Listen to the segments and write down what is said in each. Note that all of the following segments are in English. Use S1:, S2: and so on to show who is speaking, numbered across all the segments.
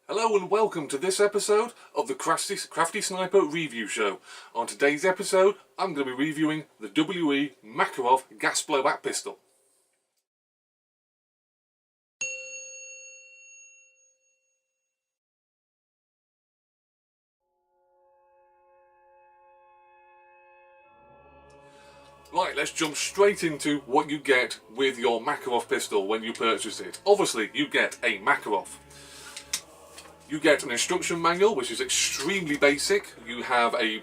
S1: Hello and welcome to this episode of the CraftySniper review show. On today's episode, I'm going to be reviewing the WE Makarov gas blowback pistol. Right, let's jump straight into what you get with your Makarov pistol when you purchase it. Obviously, you get a Makarov. You get an instruction manual, which is extremely basic. You have a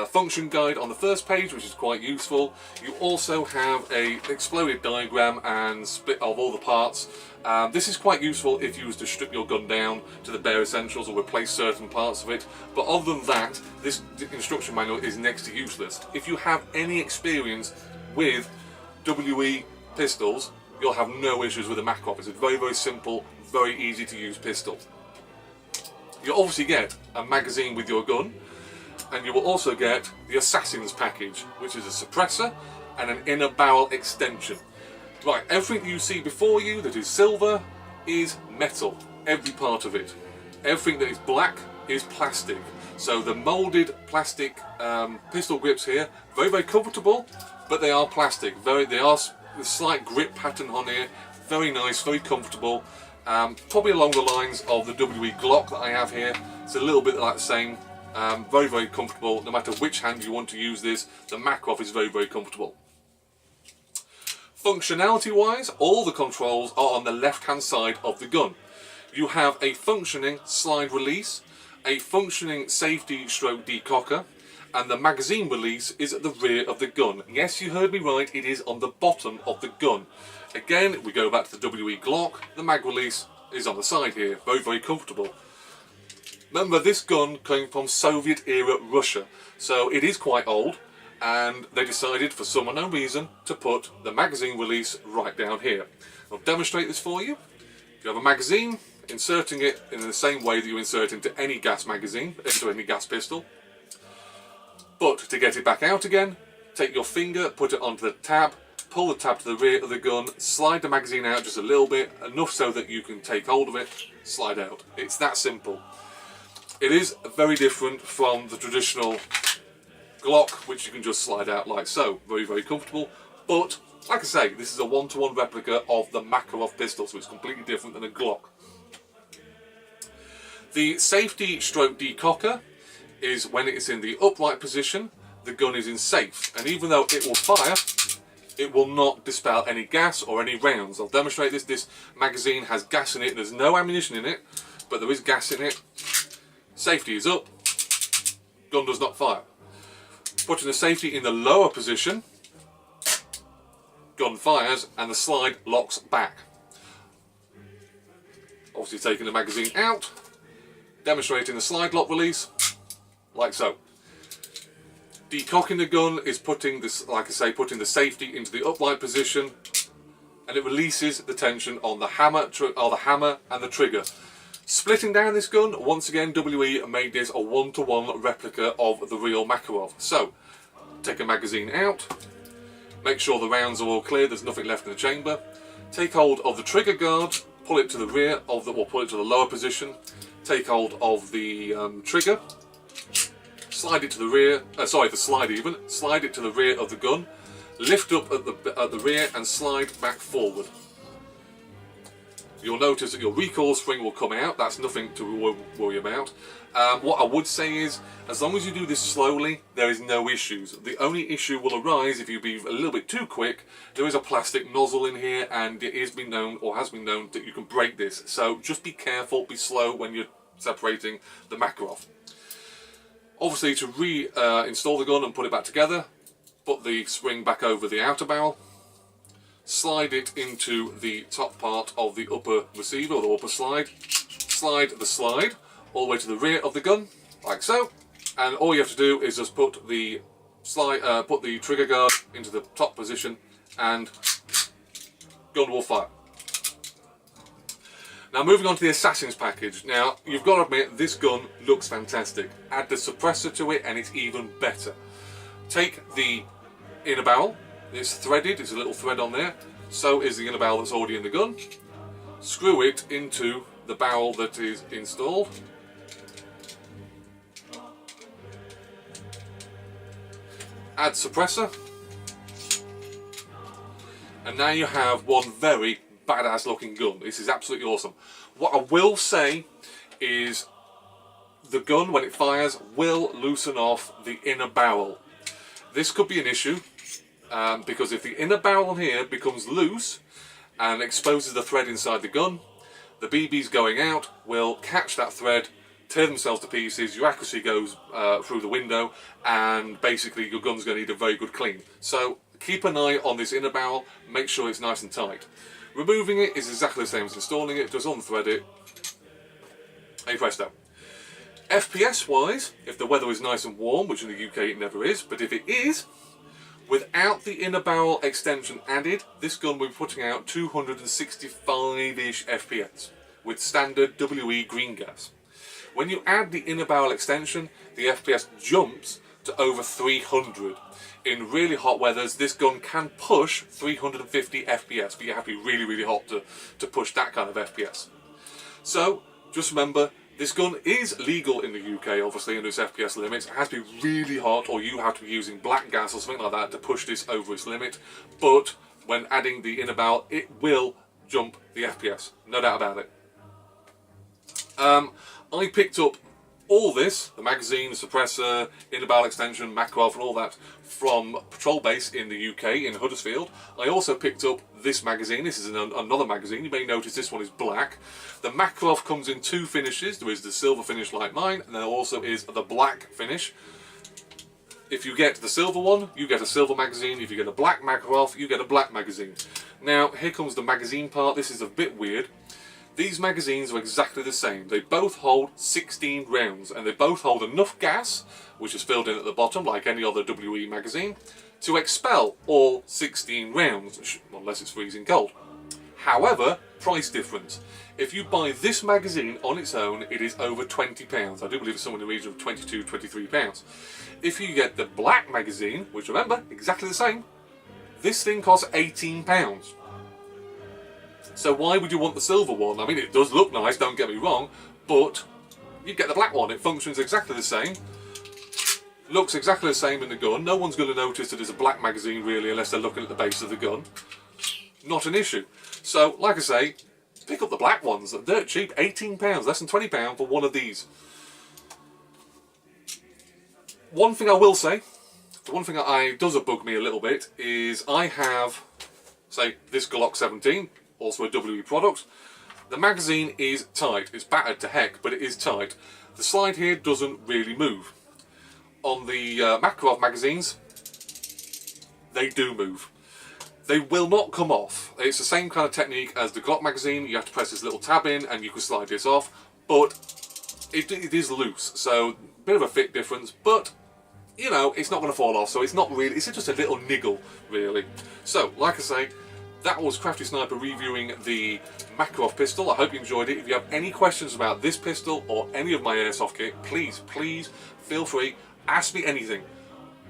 S1: function guide on the first page, which is quite useful. You also have an exploded diagram and split of all the parts. This is quite useful if you was to strip your gun down to the bare essentials or replace certain parts of it. But other than that, this instruction manual is next to useless. If you have any experience with WE pistols, you'll have no issues with the Makarov. It's a very, very simple, very easy to use pistol. You obviously get a magazine with your gun, and you will also get the Assassin's package, which is a suppressor and an inner barrel extension. Right, everything you see before you that is silver is metal, every part of it. Everything that is black is plastic. So the moulded plastic pistol grips here, very, very comfortable, but they are plastic. They are a slight grip pattern on here, very nice, very comfortable. Probably along the lines of the WE Glock that I have here. It's a little bit like the same. Very, very comfortable. No matter which hand you want to use this, the Makarov is very, very comfortable. Functionality wise, all the controls are on the left hand side of the gun. You have a functioning slide release, a functioning safety stroke decocker, and the magazine release is at the rear of the gun. Yes, you heard me right, it is on the bottom of the gun. Again, we go back to the WE Glock, the mag release is on the side here, very, very comfortable. Remember, this gun came from Soviet era Russia, so it is quite old, and they decided for some unknown reason to put the magazine release right down here. I'll demonstrate this for you. If you have a magazine, inserting it in the same way that you insert into any gas magazine, into any gas pistol. But to get it back out again, take your finger, put it onto the tab, pull the tab to the rear of the gun, slide the magazine out just a little bit, enough so that you can take hold of it, slide out. It's that simple. It is very different from the traditional Glock, which you can just slide out like so. Very, very comfortable. But, like I say, this is a one-to-one replica of the Makarov pistol, so it's completely different than a Glock. The safety stroke decocker is when it's in the upright position, the gun is in safe, and even though it will fire, it will not dispel any gas or any rounds. I'll demonstrate this. This magazine has gas in it. There's no ammunition in it, but there is gas in it. Safety is up. Gun does not fire. Putting the safety in the lower position, gun fires and the slide locks back. Obviously taking the magazine out, demonstrating the slide lock release, like so. Decocking the gun is putting this, like I say, putting the safety into the upright position, and it releases the tension on the hammer and the trigger. Splitting down this gun, once again, WE made this a one-to-one replica of the real Makarov. So, take a magazine out, make sure the rounds are all clear, there's nothing left in the chamber. Take hold of the trigger guard, pull it to the rear of the, or pull it to the lower position. Take hold of the trigger. Slide it to the rear, the slide even, slide it to the rear of the gun, lift up at the rear and slide back forward. You'll notice that your recoil spring will come out, that's nothing to worry about. What I would say is, as long as you do this slowly, there is no issues. The only issue will arise if you be a little bit too quick. There is a plastic nozzle in here, and it has been known, that you can break this. So just be careful, be slow when you're separating the Makarov. Obviously, to reinstall the gun and put it back together, put the spring back over the outer barrel, slide it into the top part of the upper receiver, or the upper slide, slide the slide all the way to the rear of the gun, like so, and all you have to do is just put the trigger guard into the top position, and gun will fire. Now moving on to the Assassin's package. Now you've got to admit, this gun looks fantastic. Add the suppressor to it and it's even better. Take the inner barrel, it's threaded, there's a little thread on there, so is the inner barrel that's already in the gun. Screw it into the barrel that is installed. Add suppressor. And now you have one very badass looking gun. This is absolutely awesome. What I will say is the gun, when it fires, will loosen off the inner barrel. This could be an issue because if the inner barrel here becomes loose and exposes the thread inside the gun, the BBs going out will catch that thread, tear themselves to pieces, your accuracy goes through the window, and basically your gun's going to need a very good clean. So keep an eye on this inner barrel, make sure it's nice and tight. Removing it is exactly the same as installing it, just unthread it, hey presto. FPS wise, if the weather is nice and warm, which in the UK it never is, but if it is, without the inner barrel extension added, this gun will be putting out 265-ish FPS with standard WE green gas. When you add the inner barrel extension, the FPS jumps to over 300. In really hot weathers, this gun can push 350 FPS, but you have to be really, really hot to push that kind of FPS. So, just remember, this gun is legal in the UK, obviously, under its FPS limits. It has to be really hot, or you have to be using black gas or something like that to push this over its limit. But when adding the inner barrel, it will jump the FPS, no doubt about it. I picked up all this, the magazine, the suppressor, inner barrel extension, Makarov and all that, from Patrol Base in the UK, in Huddersfield. I also picked up this magazine. This is another magazine. You may notice this one is black. The Makarov comes in two finishes. There is the silver finish like mine, and there also is the black finish. If you get the silver one, you get a silver magazine. If you get a black Makarov, you get a black magazine. Now, here comes the magazine part. This is a bit weird. These magazines are exactly the same. They both hold 16 rounds, and they both hold enough gas, which is filled in at the bottom like any other WE magazine, to expel all 16 rounds, unless it's freezing cold. However, price difference. If you buy this magazine on its own, it is over £20. I do believe it's somewhere in the region of £22, £23. If you get the black magazine, which remember, exactly the same, this thing costs £18. So why would you want the silver one? I mean, it does look nice, don't get me wrong, but you get the black one. It functions exactly the same, looks exactly the same in the gun. No one's going to notice that there's a black magazine really unless they're looking at the base of the gun. Not an issue. So, like I say, pick up the black ones. They're dirt cheap, £18, less than £20 for one of these. One thing I will say, the one thing that does bug me a little bit, is I have, say, this Glock 17, also a WE product. The magazine is tight. It's battered to heck, but it is tight. The slide here doesn't really move. On the Makarov magazines, they do move. They will not come off. It's the same kind of technique as the Glock magazine. You have to press this little tab in and you can slide this off, but it is loose, so a bit of a fit difference, but you know, it's not going to fall off, so it's not really, it's just a little niggle really. So, like I say, that was CraftySniper reviewing the Makarov pistol. I hope you enjoyed it. If you have any questions about this pistol or any of my airsoft kit, please feel free, ask me anything.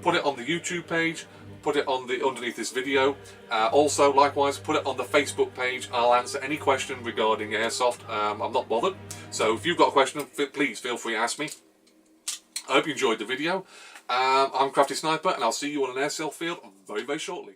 S1: Put it on the YouTube page, put it on underneath this video. Also, likewise, put it on the Facebook page. I'll answer any question regarding airsoft. I'm not bothered. So if you've got a question, please feel free to ask me. I hope you enjoyed the video. I'm CraftySniper, and I'll see you on an airsoft field very, very shortly.